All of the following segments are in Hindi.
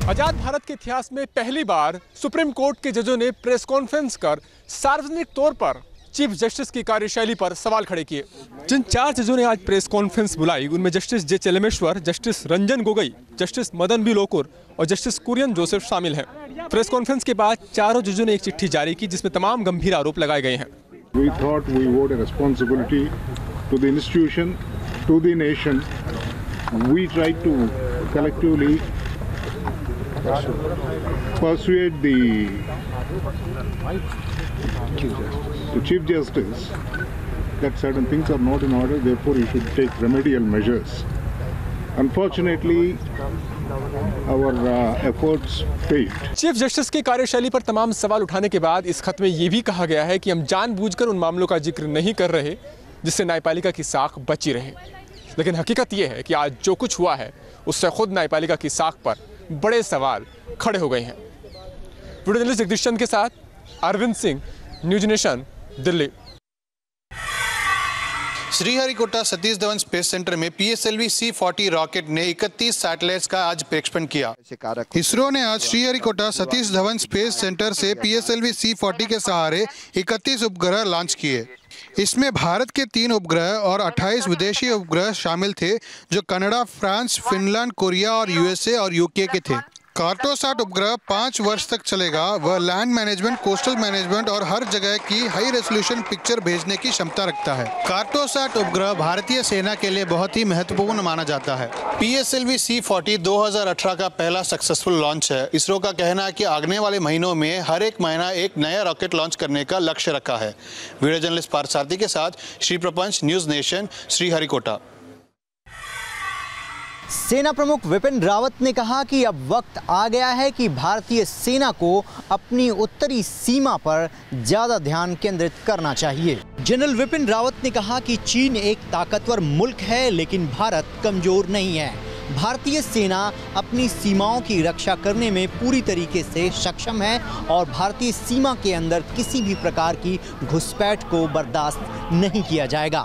आजाद भारत के इतिहास में पहली बार सुप्रीम कोर्ट के जजों ने प्रेस कॉन्फ्रेंस कर सार्वजनिक तौर पर चीफ जस्टिस की कार्यशैली पर सवाल खड़े किए। जिन 4 जजों ने आज प्रेस कॉन्फ्रेंस बुलाई उनमें justice J Chelameswar, justice Ranjan Gogoi, justice Madan B Lokur और जस्टिस कुरियन जोसेफ शामिल हैं। प्रेस कॉन्फ्रेंस के बाद चारों जजों ने एक चिट्ठी जारी की जिसमें तमाम गंभीर आरोप लगाए गए हैं। We thought we owed a responsibility to the institution, to the nation. We tried to collectively persuade the Chief Justice that certain things are not in order, therefore he should take remedial measures. Unfortunately, our efforts failed. Chief justice की कार्यशैली पर तमाम सवाल उठाने के बाद इस खत में ये भी कहा गया है कि हम जानबूझकर उन मामलों का जिक्र नहीं कर रहे जिससे न्यायपालिका की साख बची रहे। लेकिन हकीकत ये है कि आज जो कुछ हुआ है उससे खुद न्यायपालिका की साख पर बड़े सवाल खड़े हो गए हैं। वीडियो जर्नलिस्ट जगदीश चंद के साथ Arvind Singh, news nation, Delhi. Sriharikota Satish Dhawan space centre में PSLV C-40 रॉकेट ने 31 सैटेलाइट्स का आज प्रक्षेपण किया। इसरो ने आज श्रीहरिकोटा सतीश धवन स्पेस सेंटर से PSLV C-40 के सहारे 31 उपग्रह लॉन्च किए। इसमें भारत के 3 उपग्रह और 28 विदेशी उपग्रह शामिल थे जो कनाडा, फ्रांस, फिनलैंड, कोरिया और USA और UK के थे। कार्टोसैट उपग्रह 5 वर्ष तक चलेगा। वह लैंड मैनेजमेंट, कोस्टल मैनेजमेंट और हर जगह की हाई रेजोल्यूशन पिक्चर भेजने की क्षमता रखता है। कार्टोसैट उपग्रह भारतीय सेना के लिए बहुत ही महत्वपूर्ण माना जाता है। PSLV C-40 2018 का पहला सक्सेसफुल लॉन्च है। इसरो का कहना है कि आने वाले महीनों में हर एक महीना एक नया रॉकेट लॉन्च करने का लक्ष्य रखा है। वीडियो जर्नलिस्ट पार्थ सारथी के साथ श्री प्रपंच, न्यूज नेशन, श्रीहरिकोटा। सेना प्रमुख विपिन रावत ने कहा कि अब वक्त आ गया है कि भारतीय सेना को अपनी उत्तरी सीमा पर ज्यादा ध्यान केंद्रित करना चाहिए। जनरल विपिन रावत ने कहा कि चीन एक ताकतवर मुल्क है लेकिन भारत कमजोर नहीं है। भारतीय सेना अपनी सीमाओं की रक्षा करने में पूरी तरीके से सक्षम है और भारतीय सीमा के अंदर किसी भी प्रकार की घुसपैठ को बर्दाश्त नहीं किया जाएगा।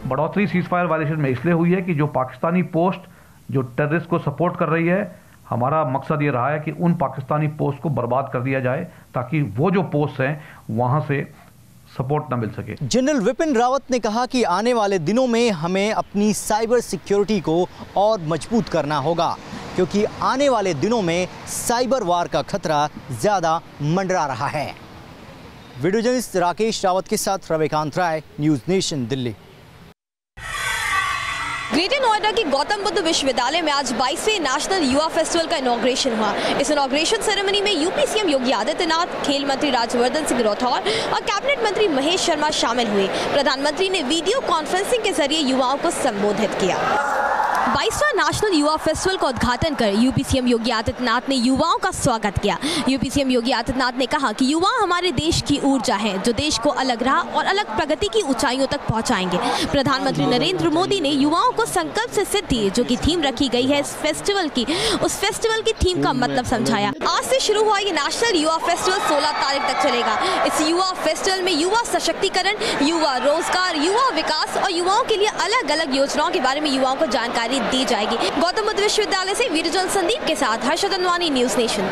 बढ़ोतरी सीजफायर वायलेशन में इसलिए हुई है कि जो पाकिस्तानी पोस्ट जो टेररिस्ट को सपोर्ट कर रही है, हमारा मकसद ये रहा है कि उन पाकिस्तानी पोस्ट को बर्बाद कर दिया जाए ताकि वो जो पोस्ट हैं वहां से सपोर्ट न मिल सके। जनरल विपिन रावत ने कहा कि आने वाले दिनों में हमें अपनी साइबर सिक्योरिटी को और मजबूत करना होगा क्योंकि आने वाले दिनों में साइबर वार का खतरा ज्यादा मंडरा रहा है। वीडियो जर्नलिस्ट राकेश रावत के साथ Ravikant Rai, news nation, Delhi. Greater Noida के गौतम बुद्ध विश्वविद्यालय में आज 22वें नेशनल युवा फेस्टिवल का इनॉग्रेशन हुआ। इस इनॉग्रेशन सेरेमनी में यूपी सीएम योगी आदित्यनाथ, खेल मंत्री राज्यवर्धन सिंह राठौर और कैबिनेट मंत्री महेश शर्मा शामिल हुए। प्रधानमंत्री ने वीडियो कॉन्फ्रेंसिंग के जरिए युवाओं को संबोधित किया। 22वां नेशनल युवा फेस्टिवल का उद्घाटन कर यूपी सीएम योगी आदित्यनाथ ने युवाओं का स्वागत किया। यूपी सीएम योगी आदित्यनाथ ने कहा कि युवा हमारे देश की ऊर्जा है जो देश को अलग राह और अलग प्रगति की ऊंचाइयों तक पहुंचाएंगे। प्रधानमंत्री नरेंद्र मोदी ने युवाओं को संकल्प से सिद्धि जो कि थीम रखी गई है उस फेस्टिवल की थीम का मतलब समझाया। आज से शुरू हुआ ये नेशनल युवा फेस्टिवल 16 तारीख तक चलेगा। इस युवा फेस्टिवल में युवा सशक्तिकरण, युवा रोजगार, युवा विकास और युवाओं के लिए अलग अलग योजनाओं के बारे में युवाओं को जानकारी दी जाएगी। गौतम बुद्ध विश्वविद्यालय से वीडियो जर्नलिस्ट संदीप के साथ Harshad Anwani, news nation.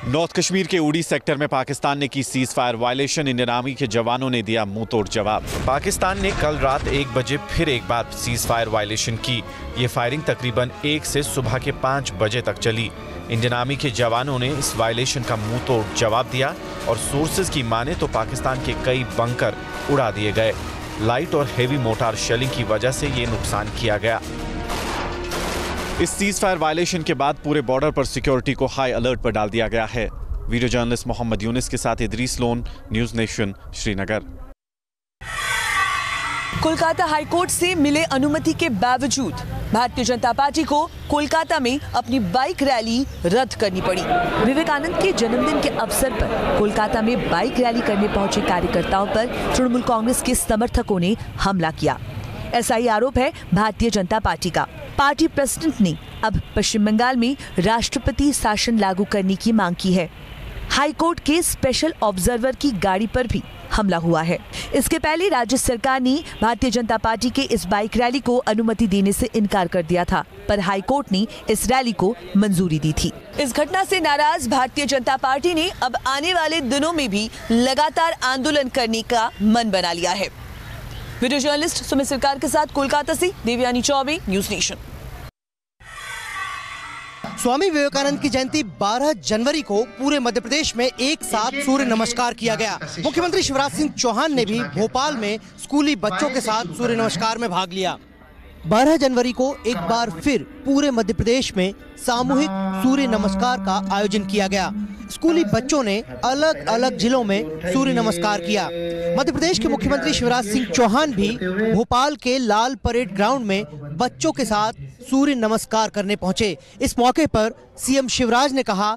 North Kashmir के उड़ी सेक्टर में पाकिस्तान ने की ceasefire violation. Indian army के जवानों ने दिया मुंह तोड़ जवाब। पाकिस्तान ने कल रात 1 बजे फिर एक बार सीज फायर वायलेशन की। ये फायरिंग तकरीबन 1 से सुबह के 5 बजे तक चली। इंडियन आर्मी के जवानों ने इस वायलेशन का मुंह तोड़ जवाब दिया और सोर्सेज की माने तो पाकिस्तान के कई बंकर उड़ा दिए गए। लाइट और हेवी मोटार शेलिंग की वजह से ये नुकसान किया गया। इस सीज फायर वायलेशन के बाद पूरे बॉर्डर पर सिक्योरिटी को हाई अलर्ट पर डाल दिया गया है। वीडियो जर्नलिस्ट मोहम्मद यूनिस के साथ Idris loan, news nation, Srinagar. Kolkata high court से मिले अनुमति के बावजूद भारतीय जनता पार्टी को कोलकाता में अपनी बाइक रैली रद्द करनी पड़ी। विवेकानंद के जन्मदिन के अवसर पर कोलकाता में बाइक रैली करने पहुंचे कार्यकर्ताओं पर तृणमूल कांग्रेस के समर्थकों ने हमला किया। ऐसा ही आरोप है भारतीय जनता पार्टी का। पार्टी प्रेसिडेंट ने अब पश्चिम बंगाल में राष्ट्रपति शासन लागू करने की मांग की है। हाईकोर्ट के स्पेशल ऑब्जर्वर की गाड़ी पर भी हमला हुआ है। इसके पहले राज्य सरकार ने भारतीय जनता पार्टी के इस बाइक रैली को अनुमति देने से इनकार कर दिया था, पर हाईकोर्ट ने इस रैली को मंजूरी दी थी। इस घटना से नाराज भारतीय जनता पार्टी ने अब आने वाले दिनों में भी लगातार आंदोलन करने का मन बना लिया है। वीडियो जर्नलिस्ट सुमित सरकार के साथ कोलकाता से देवयानी चौबे, न्यूज नेशन। स्वामी विवेकानंद की जयंती 12 जनवरी को पूरे मध्य प्रदेश में एक साथ सूर्य नमस्कार किया गया। मुख्यमंत्री शिवराज सिंह चौहान ने भी भोपाल में स्कूली बच्चों के साथ सूर्य नमस्कार में भाग लिया। 12 जनवरी को एक बार फिर पूरे मध्य प्रदेश में सामूहिक सूर्य नमस्कार का आयोजन किया गया। स्कूली बच्चों ने अलग अलग जिलों में सूर्य नमस्कार किया। मध्य प्रदेश के मुख्यमंत्री शिवराज सिंह चौहान भी भोपाल के लाल परेड ग्राउंड में बच्चों के साथ सूर्य नमस्कार करने पहुंचे। इस मौके पर सीएम शिवराज ने कहा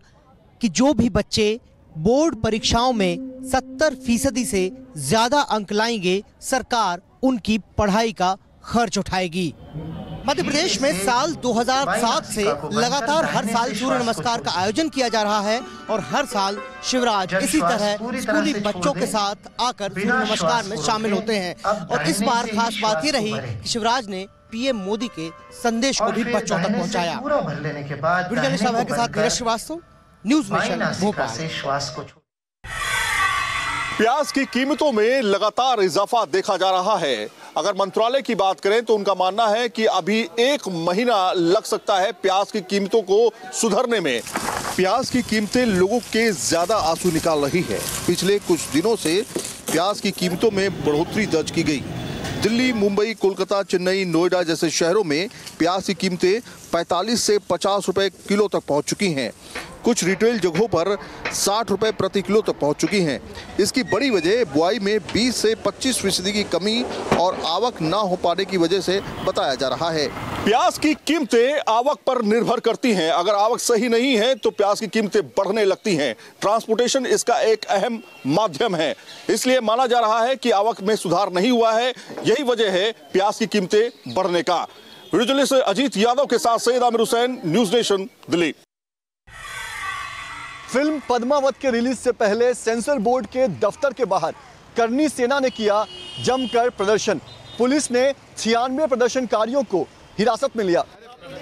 कि जो भी बच्चे बोर्ड परीक्षाओं में 70% से ज्यादा अंक लाएंगे, सरकार उनकी पढ़ाई का खर्च उठाएगी। मध्य प्रदेश में साल 2007 से लगातार हर साल सूर्य नमस्कार का आयोजन किया जा रहा है और हर साल शिवराज इसी तरह स्कूली बच्चों के साथ आकर सूर्य नमस्कार में शामिल होते हैं। और इस बार खास बात ये रही कि शिवराज ने पीएम मोदी के संदेश को भी बच्चों तक पहुंचाया। वीडियो के साथ नीरज श्रीवास्तव, न्यूज नेशन, भोपाल। प्याज की कीमतों में लगातार इजाफा देखा जा रहा है। अगर मंत्रालय की बात करें तो उनका मानना है कि अभी 1 महीना लग सकता है प्याज की कीमतों को सुधरने में। प्याज की कीमतें लोगों के ज्यादा आंसू निकाल रही है। पिछले कुछ दिनों से प्याज की कीमतों में बढ़ोतरी दर्ज की गई। दिल्ली, मुंबई, कोलकाता, चेन्नई, नोएडा जैसे शहरों में प्याज की कीमतें 45 से 50 रुपए किलो तक पहुंच चुकी हैं। कुछ रिटेल जगहों पर 60 रुपए प्रति किलो तक पहुंच चुकी हैं। इसकी बड़ी वजह बुआई में 20 से 25% की कमी और आवक न हो पाने की वजह से बताया जा रहा है। प्याज की कीमतें आवक पर निर्भर करती हैं। अगर आवक सही नहीं है तो प्याज की कीमतें बढ़ने लगती हैं। ट्रांसपोर्टेशन इसका एक अहम माध्यम है, इसलिए माना जा रहा है कि आवक में सुधार नहीं हुआ है। यही वजह है प्याज की कीमतें बढ़ने का। वीडियो जर्नलिस्ट अजीत यादव के साथ Syed Aamir Hussain, news nation, Delhi. Film Padmaavat के रिलीज से पहले सेंसर बोर्ड के दफ्तर के बाहर करनी सेना ने किया जमकर प्रदर्शन। पुलिस ने 96 प्रदर्शनकारियों को हिरासत में लिया।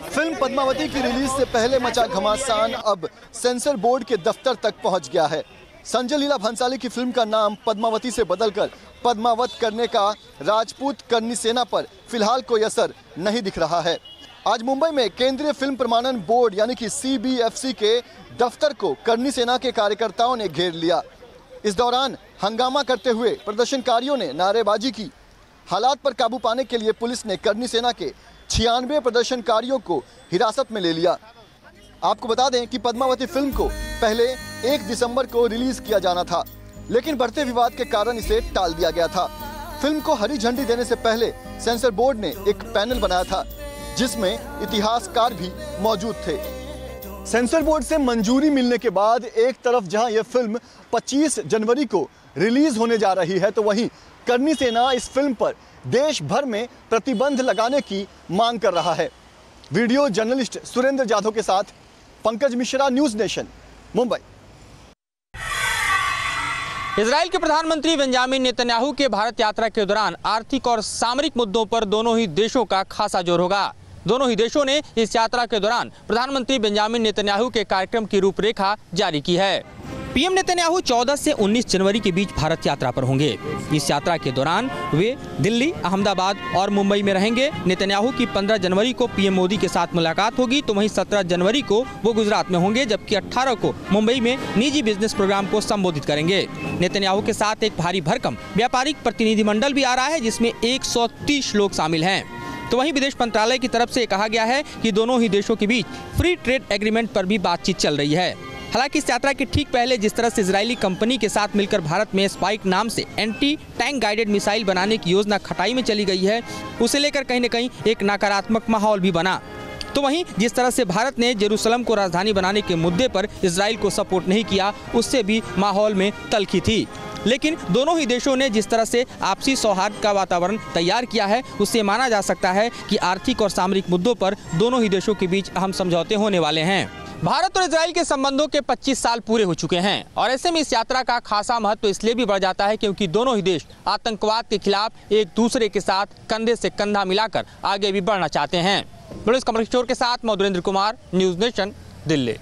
फिल्म पद्मावती की रिलीज से पहले मचा घमासान अब सेंसर बोर्ड के दफ्तर तक पहुंच गया है। संजय लीला भंसाली की फिल्म का नाम पद्मावती से बदलकर पद्मावत करने का राजपूत करनी सेना पर फिलहाल कोई असर नहीं दिख रहा है। आज मुंबई में केंद्रीय फिल्म प्रमाणन बोर्ड यानी कि CBFC के दफ्तर को करनी सेना के कार्यकर्ताओं ने घेर लिया। इस दौरान हंगामा करते हुए प्रदर्शनकारियों ने नारेबाजी की। हालात पर काबू पाने के लिए पुलिस ने करनी सेना के 96 प्रदर्शनकारियों को हिरासत में ले लिया। आपको बता दें कि पद्मावती फिल्म को पहले 1 दिसंबर को रिलीज किया जाना था, लेकिन बढ़ते विवाद के कारण इसे टाल दिया गया था। फिल्म को हरी झंडी देने से पहले सेंसर बोर्ड ने एक पैनल बनाया था जिसमें इतिहासकार भी मौजूद थे। सेंसर बोर्ड से मंजूरी मिलने के बाद एक तरफ जहां यह फिल्म 25 जनवरी को रिलीज होने जा रही है, तो वहीं करनी सेना इस फिल्म पर देश भर में प्रतिबंध लगाने की मांग कर रहा है। वीडियो जर्नलिस्ट सुरेंद्र जाधव के साथ Pankaj Mishra, news nation, Mumbai. Israel के प्रधानमंत्री बेंजामिन नेतन्याहू के भारत यात्रा के दौरान आर्थिक और सामरिक मुद्दों पर दोनों ही देशों का खासा जोर होगा। दोनों ही देशों ने इस यात्रा के दौरान प्रधानमंत्री बेंजामिन नेतन्याहू के कार्यक्रम की रूपरेखा जारी की है। पीएम नेतन्याहू 14 से 19 जनवरी के बीच भारत यात्रा पर होंगे। इस यात्रा के दौरान वे दिल्ली, अहमदाबाद और मुंबई में रहेंगे। नेतन्याहू की 15 जनवरी को पीएम मोदी के साथ मुलाकात होगी, तो वहीं 17 जनवरी को वो गुजरात में होंगे, जबकि 18 को मुंबई में निजी बिजनेस प्रोग्राम को संबोधित करेंगे। नेतन्याहू के साथ एक भारी भरकम व्यापारिक प्रतिनिधिमंडल भी आ रहा है, जिसमें 130 लोग शामिल हैं। तो वहीं विदेश मंत्रालय की तरफ से कहा गया है कि दोनों ही देशों के बीच फ्री ट्रेड एग्रीमेंट पर भी बातचीत चल रही है। हालांकि इस यात्रा के ठीक पहले जिस तरह से इजरायली कंपनी के साथ मिलकर भारत में स्पाइक नाम से एंटी टैंक गाइडेड मिसाइल बनाने की योजना खटाई में चली गई है, उसे लेकर कहीं न कहीं एक नकारात्मक माहौल भी बना। तो वहीं जिस तरह से भारत ने जेरूसलम को राजधानी बनाने के मुद्दे पर इजराइल को सपोर्ट नहीं किया, उससे भी माहौल में तल्खी थी। लेकिन दोनों ही देशों ने जिस तरह से आपसी सौहार्द का वातावरण तैयार किया है, उससे माना जा सकता है कि आर्थिक और सामरिक मुद्दों पर दोनों ही देशों के बीच अहम समझौते होने वाले हैं। भारत और इजराइल के संबंधों के 25 साल पूरे हो चुके हैं और ऐसे में इस यात्रा का खासा महत्व इसलिए भी बढ़ जाता है क्योंकि दोनों ही देश आतंकवाद के खिलाफ एक दूसरे के साथ कंधे से कंधा मिलाकर आगे भी बढ़ना चाहते हैं। कमर किशोर के साथ मधुरेंद्र कुमार, न्यूज़ नेशन, दिल्ली।